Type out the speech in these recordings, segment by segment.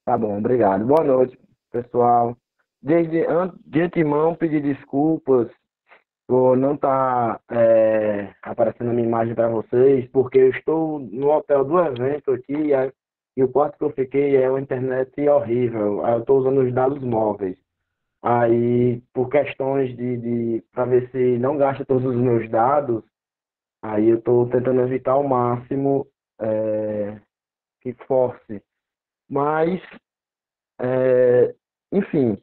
Tá bom, obrigado. Boa noite, pessoal. De antemão, pedir desculpas por não estar aparecendo a minha imagem para vocês, porque eu estou no hotel do evento aqui e o quarto que eu fiquei é uma internet horrível. Aí eu estou usando os dados móveis. Aí, por questões para ver se não gasta todos os meus dados, aí eu estou tentando evitar ao máximo que force. Mas, é, enfim.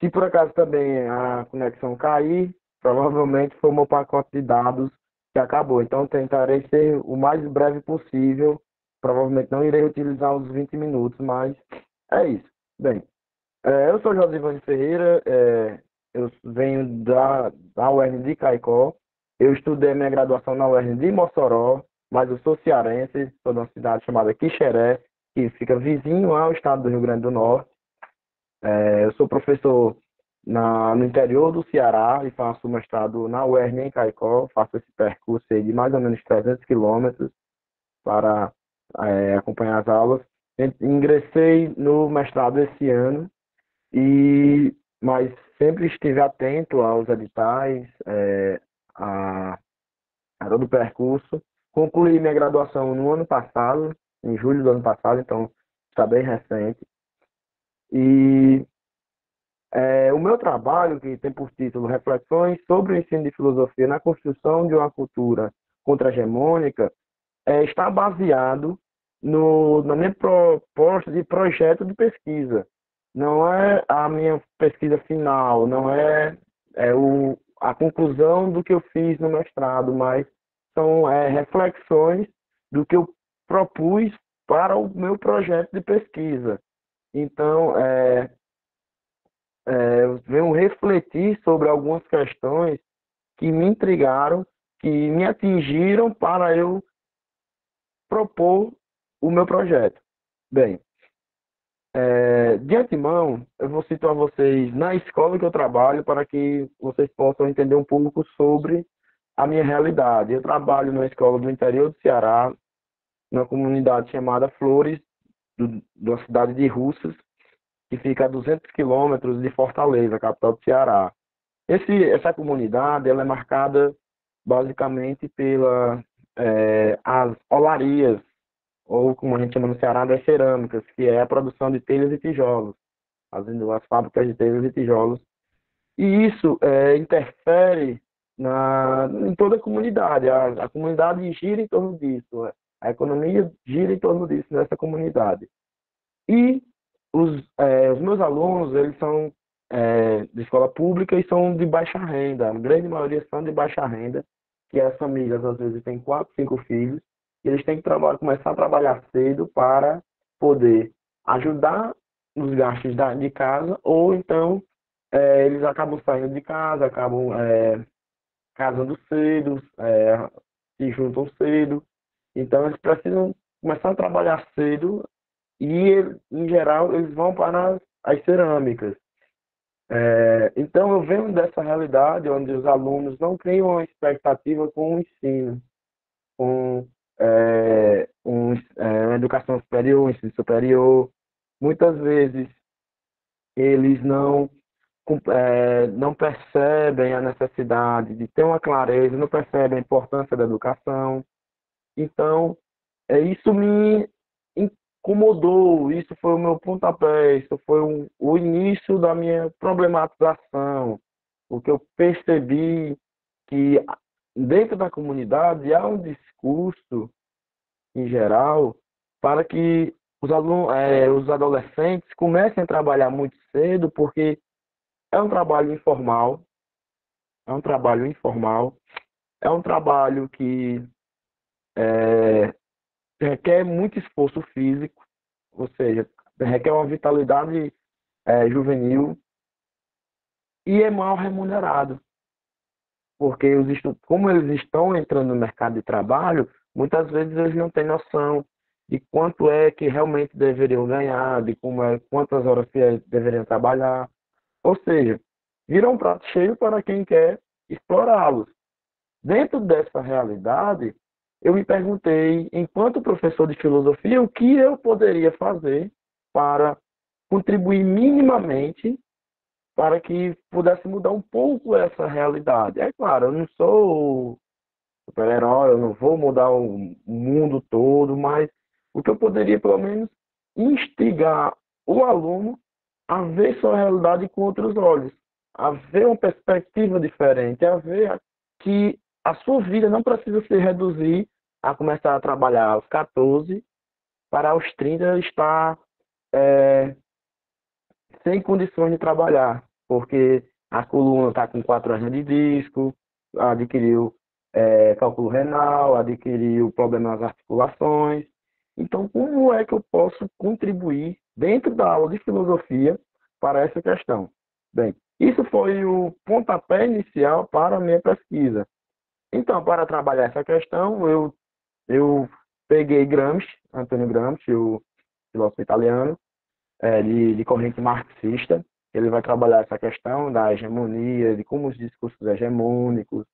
Se por acaso também a conexão cair, provavelmente foi o meu pacote de dados que acabou. Então tentarei ser o mais breve possível. Provavelmente não irei utilizar os 20 minutos, mas é isso. Bem, eu sou Josivane Ferreira, eu venho da UERN de Caicó. Eu estudei minha graduação na UERN de Mossoró, mas eu sou cearense, sou de uma cidade chamada Quixeré, que fica vizinho ao estado do Rio Grande do Norte. Eu sou professor no interior do Ceará e faço mestrado na UERN em Caicó. Faço esse percurso aí de mais ou menos 300 quilômetros para acompanhar as aulas. Ingressei no mestrado esse ano, mas sempre estive atento aos editais, a, a todo o percurso. Concluí minha graduação no ano passado, em julho do ano passado, então está bem recente. E o meu trabalho, que tem por título Reflexões sobre o ensino de filosofia na construção de uma cultura contra-hegemônica, está baseado na minha proposta de projeto de pesquisa. Não é a minha pesquisa final, não a conclusão do que eu fiz no mestrado, mas são reflexões do que eu propus para o meu projeto de pesquisa. Então, eu venho refletir sobre algumas questões que me intrigaram, que me atingiram para eu propor o meu projeto. Bem, de antemão, eu vou situar vocês na escola que eu trabalho para que vocês possam entender um pouco sobre a minha realidade. Eu trabalho numa escola do interior do Ceará, numa comunidade chamada Flores, da cidade de Russas, que fica a 200 quilômetros de Fortaleza, capital do Ceará. Essa comunidade ela é marcada basicamente as olarias, ou como a gente chama no Ceará, das cerâmicas, que é a produção de telhas e tijolos, as fábricas de telhas e tijolos. E isso interfere em toda a comunidade. A comunidade gira em torno disso. A economia gira em torno disso, nessa comunidade. E os meus alunos, eles são de escola pública e são de baixa renda. A grande maioria são de baixa renda, que as famílias às vezes têm quatro, cinco filhos, e eles têm que começar a trabalhar cedo para poder ajudar nos gastos de casa, ou então eles acabam saindo de casa, acabam casando cedo, se juntam cedo. Então eles precisam começar a trabalhar cedo e, em geral, eles vão para as cerâmicas. Então, eu venho dessa realidade onde os alunos não criam uma expectativa com o ensino, com uma educação superior, um ensino superior. Muitas vezes, eles não percebem a necessidade de ter uma clareza, não percebem a importância da educação. Então, isso me incomodou, isso foi o meu pontapé, isso foi o início da minha problematização, porque eu percebi que dentro da comunidade há um discurso, em geral, para que os adolescentes comecem a trabalhar muito cedo, porque é um trabalho informal, é um trabalho informal, é um trabalho que é, requer muito esforço físico, ou seja, requer uma vitalidade juvenil e é mal remunerado, porque como eles estão entrando no mercado de trabalho, muitas vezes eles não têm noção de quanto é que realmente deveriam ganhar, de quantas horas que deveriam trabalhar, ou seja, vira um prato cheio para quem quer explorá-los. Dentro dessa realidade, eu me perguntei, enquanto professor de filosofia, o que eu poderia fazer para contribuir minimamente para que pudesse mudar um pouco essa realidade. É claro, eu não sou super-herói, eu não vou mudar o mundo todo, mas o que eu poderia, pelo menos, instigar o aluno a ver sua realidade com outros olhos, a ver uma perspectiva diferente, a ver que a sua vida não precisa se reduzir a começar a trabalhar aos 14 para aos 30 estar é, sem condições de trabalhar, porque a coluna está com 4 hernias de disco, adquiriu cálculo renal, adquiriu problemas nas articulações. Então, como é que eu posso contribuir dentro da aula de filosofia para essa questão? Bem, isso foi o pontapé inicial para a minha pesquisa. Então, para trabalhar essa questão, eu peguei Gramsci, Antônio Gramsci, o filósofo italiano, de corrente marxista. Ele vai trabalhar essa questão da hegemonia, de como os discursos hegemônicos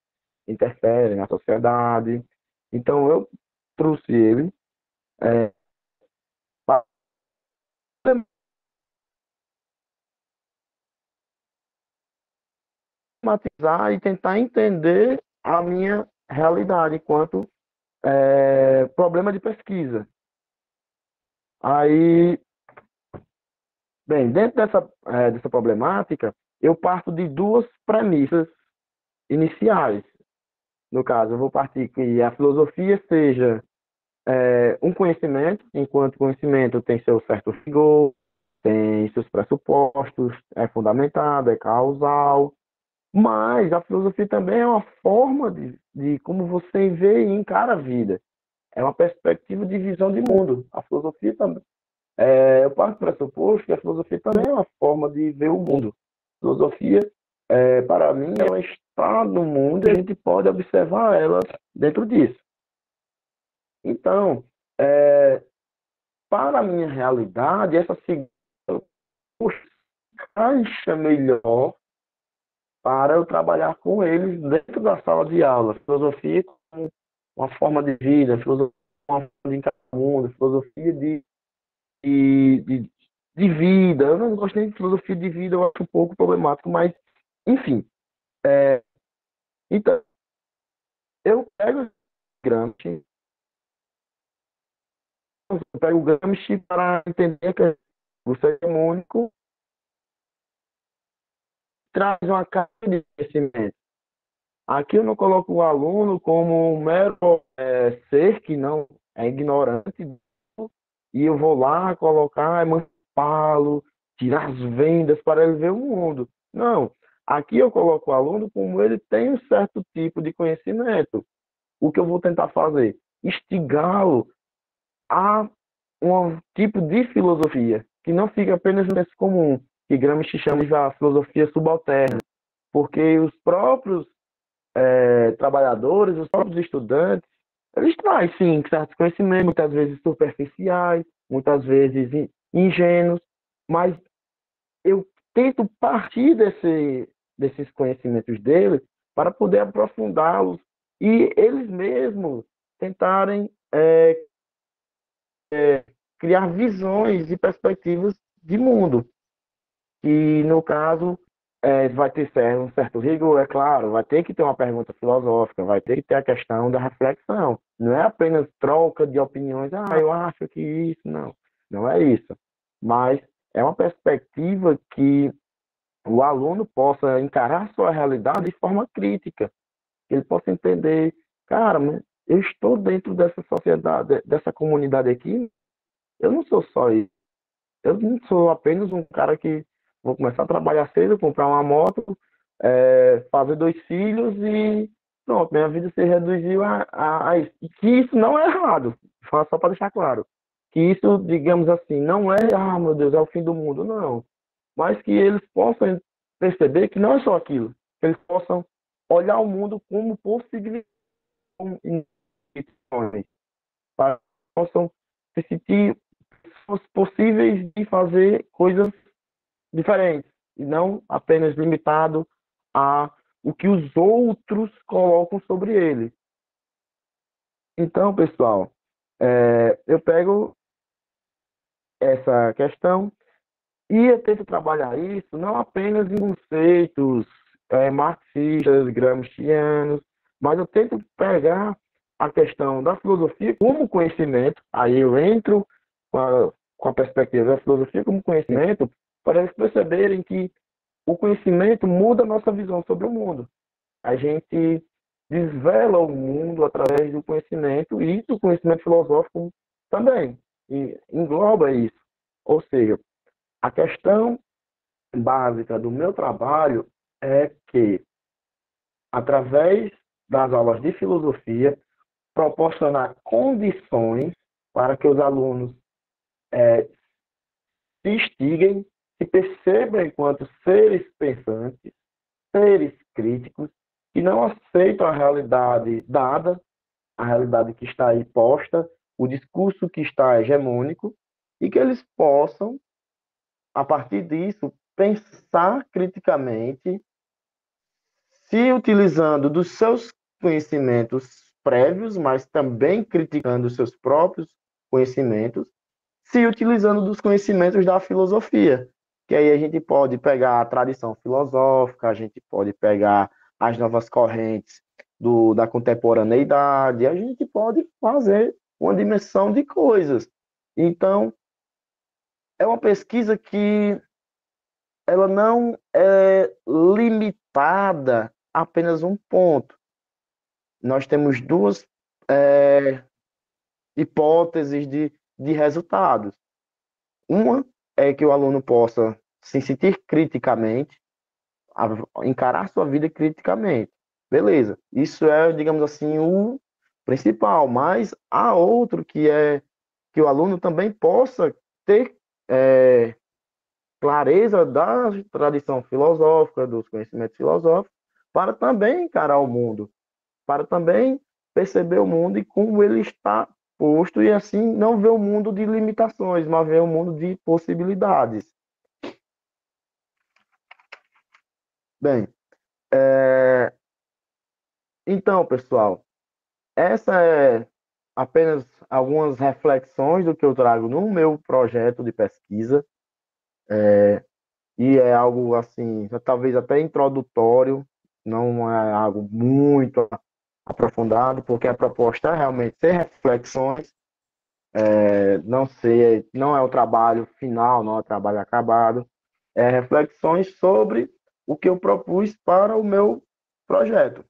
interferem na sociedade. Então, eu trouxe ele para problematizar e tentar entender a minha realidade enquanto problema de pesquisa. Aí, bem, dentro dessa problemática, eu parto de duas premissas iniciais. No caso, eu vou partir que a filosofia seja um conhecimento, enquanto conhecimento tem seu certo rigor, tem seus pressupostos, é fundamentado, é causal, mas a filosofia também é uma forma de como você vê e encara a vida. É uma perspectiva de visão de mundo. A filosofia também. Eu parto do pressuposto que a filosofia também é uma forma de ver o mundo. A filosofia, para mim, ela está no mundo e a gente pode observar ela dentro disso. Então, é, para a minha realidade, essa segunda encaixa melhor para eu trabalhar com eles dentro da sala de aula. Filosofia como uma forma de vida, filosofia como uma forma de encarar o mundo, filosofia de, de, de vida. Eu não gosto nem de filosofia de vida, eu acho um pouco problemático, mas, enfim. Então, eu pego o Gramsci, eu pego o Gramsci para entender que o ser único traz uma carga de conhecimento. Aqui eu não coloco o aluno como um mero ser que não é ignorante e eu vou lá colocar, emancipá-lo, tirar as vendas para ele ver o mundo. Não. Aqui eu coloco o aluno como ele tem um certo tipo de conhecimento. O que eu vou tentar fazer? Instigá-lo a um tipo de filosofia que não fica apenas no senso comum, que Gramsci chama de a filosofia subalterna, porque os próprios trabalhadores, os próprios estudantes, eles trazem, sim, certos conhecimentos, muitas vezes superficiais, muitas vezes ingênuos, mas eu tento partir desses conhecimentos deles para poder aprofundá-los e eles mesmos tentarem criar visões e perspectivas de mundo. E, no caso, vai ter um certo rigor, é claro, vai ter que ter uma pergunta filosófica, vai ter que ter a questão da reflexão. Não é apenas troca de opiniões, eu acho que isso, não. Não é isso. Mas é uma perspectiva que o aluno possa encarar sua realidade de forma crítica, que ele possa entender, cara, mas eu estou dentro dessa sociedade, dessa comunidade aqui, eu não sou só isso. Eu não sou apenas um cara que vou começar a trabalhar cedo, comprar uma moto, fazer 2 filhos e pronto, minha vida se reduziu a isso. E que isso não é errado, só para deixar claro. Que isso, digamos assim, não é, meu Deus, é o fim do mundo, não. Mas que eles possam perceber que não é só aquilo. Que eles possam olhar o mundo como possibilidades, para que possam se sentir possíveis de fazer coisas diferentes e não apenas limitado a o que os outros colocam sobre ele. Então, pessoal, eu pego essa questão e eu tento trabalhar isso não apenas em conceitos marxistas, gramscianos, mas eu tento pegar a questão da filosofia como conhecimento, aí eu entro com a perspectiva da filosofia como conhecimento, para eles perceberem que o conhecimento muda a nossa visão sobre o mundo. A gente desvela o mundo através do conhecimento e do conhecimento filosófico também, e engloba isso. Ou seja, a questão básica do meu trabalho é que, através das aulas de filosofia, proporcionar condições para que os alunos se instiguem, se percebam enquanto seres pensantes, seres críticos, que não aceitam a realidade dada, a realidade que está aí posta, o discurso que está hegemônico, e que eles possam, a partir disso, pensar criticamente, se utilizando dos seus conhecimentos prévios, mas também criticando os seus próprios conhecimentos, se utilizando dos conhecimentos da filosofia. Que aí a gente pode pegar a tradição filosófica, a gente pode pegar as novas correntes da contemporaneidade, a gente pode fazer uma dimensão de coisas. Então, é uma pesquisa que ela não é limitada a apenas um ponto. Nós temos duas hipóteses de resultados. Uma é que o aluno possa se sentir criticamente, encarar sua vida criticamente. Beleza, isso é, digamos assim, o principal, mas há outro que é que o aluno também possa ter clareza da tradição filosófica, dos conhecimentos filosóficos, para também encarar o mundo, para também perceber o mundo e como ele está posto, e assim não ver o mundo de limitações, mas ver o mundo de possibilidades. Bem, então, pessoal, essa é apenas algumas reflexões do que eu trago no meu projeto de pesquisa, e é algo assim, talvez até introdutório, não é algo muito aprofundado, porque a proposta é realmente ser reflexões, não é o trabalho final, não é o trabalho acabado, é reflexões sobre o que eu propus para o meu projeto.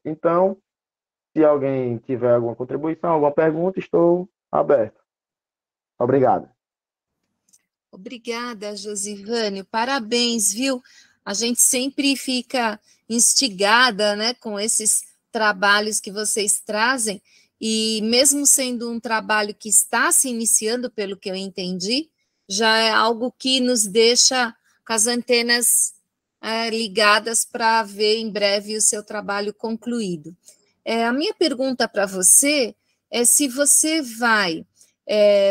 Então, se alguém tiver alguma contribuição, alguma pergunta, estou aberto. Obrigado. Obrigada, Josivânio. Parabéns, viu? A gente sempre fica instigada, né, com esses trabalhos que vocês trazem, e mesmo sendo um trabalho que está se iniciando, pelo que eu entendi, já é algo que nos deixa com as antenas ligadas para ver em breve o seu trabalho concluído. A minha pergunta para você é se você vai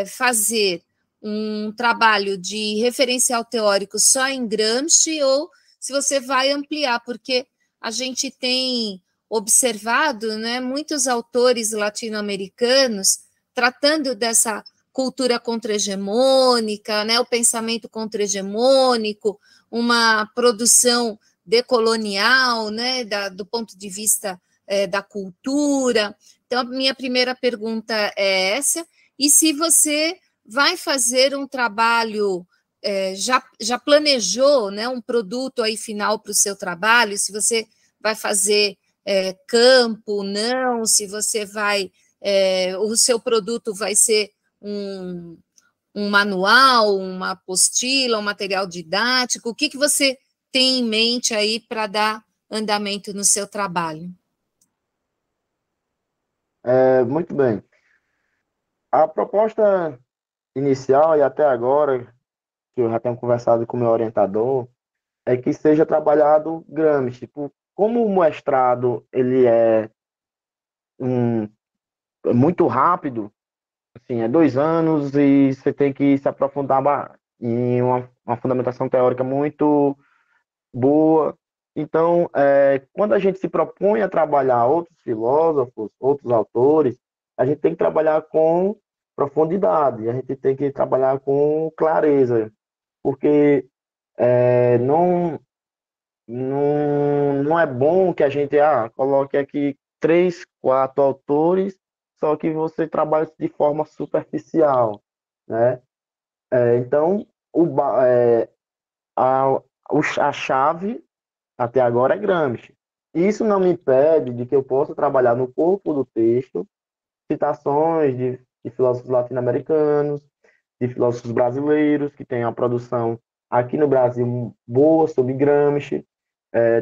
fazer um trabalho de referencial teórico só em Gramsci ou se você vai ampliar, porque a gente tem observado, né, muitos autores latino-americanos tratando dessa cultura contra-hegemônica, né, o pensamento contra-hegemônico, uma produção decolonial, né, do ponto de vista da cultura. Então, a minha primeira pergunta é essa, e se você vai fazer um trabalho, já planejou, né, um produto aí final para o seu trabalho, se você vai fazer campo, não, se você vai, o seu produto vai ser um manual, uma apostila, um material didático, o que você tem em mente aí para dar andamento no seu trabalho? Muito bem. A proposta inicial e até agora, que eu já tenho conversado com o meu orientador, é que seja trabalhado Gramsci. Tipo, como o mestrado ele um, é muito rápido, assim, é 2 anos e você tem que se aprofundar em uma fundamentação teórica muito boa. Então, quando a gente se propõe a trabalhar outros filósofos, outros autores, a gente tem que trabalhar com profundidade, a gente tem que trabalhar com clareza, porque não é bom que a gente coloque aqui três, quatro autores, só que você trabalha de forma superficial, né? Então, a, a chave até agora é Gramsci. Isso não me impede de que eu possa trabalhar no corpo do texto citações de filósofos latino-americanos, de filósofos brasileiros, que têm uma produção aqui no Brasil boa sobre Gramsci.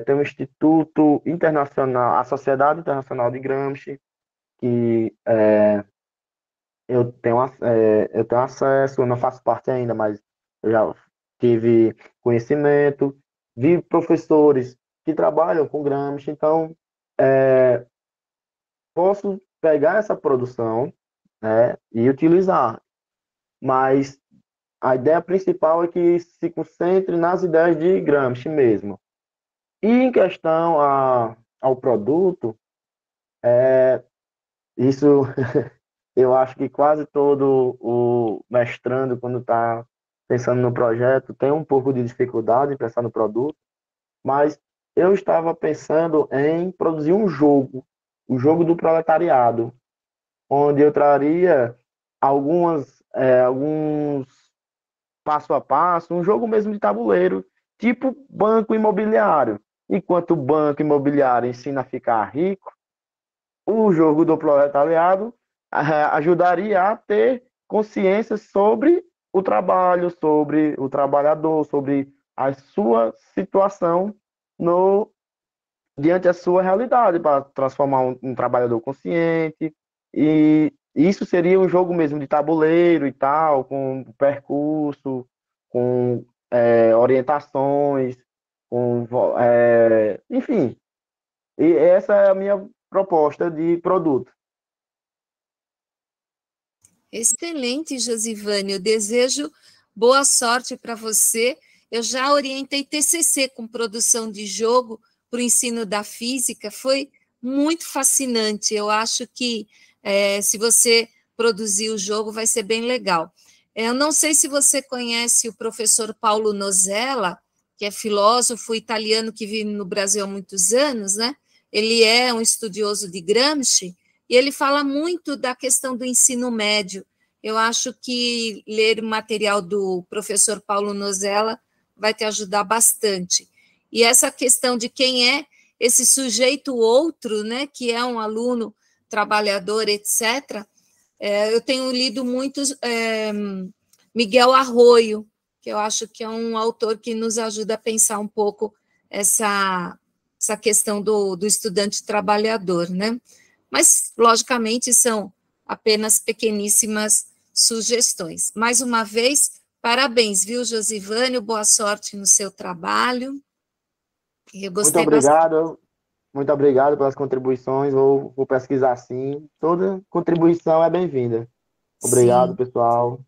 Tem o Instituto Internacional, a Sociedade Internacional de Gramsci, que eu tenho acesso, eu não faço parte ainda, mas eu já tive conhecimento, vi professores que trabalham com Gramsci, então posso pegar essa produção, né, e utilizar, mas a ideia principal é que se concentre nas ideias de Gramsci mesmo. E em questão ao produto, isso eu acho que quase todo o mestrando, quando está pensando no projeto, tem um pouco de dificuldade em pensar no produto, mas eu estava pensando em produzir um jogo, o jogo do proletariado, onde eu traria alguns passo a passo, um jogo mesmo de tabuleiro, tipo banco imobiliário. Enquanto o banco imobiliário ensina a ficar rico, o jogo do proletariado ajudaria a ter consciência sobre o trabalho, sobre o trabalhador, sobre a sua situação no diante da sua realidade, para transformar um trabalhador consciente. E isso seria um jogo mesmo de tabuleiro e tal, com percurso, com orientações, enfim. E essa é a minha proposta de produto. Excelente, Josivane. Eu desejo boa sorte para você. Eu já orientei TCC com produção de jogo para o ensino da física. Foi muito fascinante. Eu acho que se você produzir o jogo, vai ser bem legal. Eu não sei se você conhece o professor Paulo Nozella, que é filósofo italiano que vive no Brasil há muitos anos, né? Ele é um estudioso de Gramsci, e ele fala muito da questão do ensino médio. Eu acho que ler o material do professor Paulo Nozella vai te ajudar bastante. E essa questão de quem é esse sujeito outro, né, que é um aluno trabalhador, etc., eu tenho lido muito Miguel Arroyo, que eu acho que é um autor que nos ajuda a pensar um pouco essa questão do estudante trabalhador, né? Mas, logicamente, são apenas pequeníssimas sugestões. Mais uma vez, parabéns, viu, Josivane? Boa sorte no seu trabalho. Eu Muito gostei bastante. obrigado. Muito obrigado pelas contribuições. Vou pesquisar sim. Toda contribuição é bem-vinda. Obrigado, Sim. pessoal.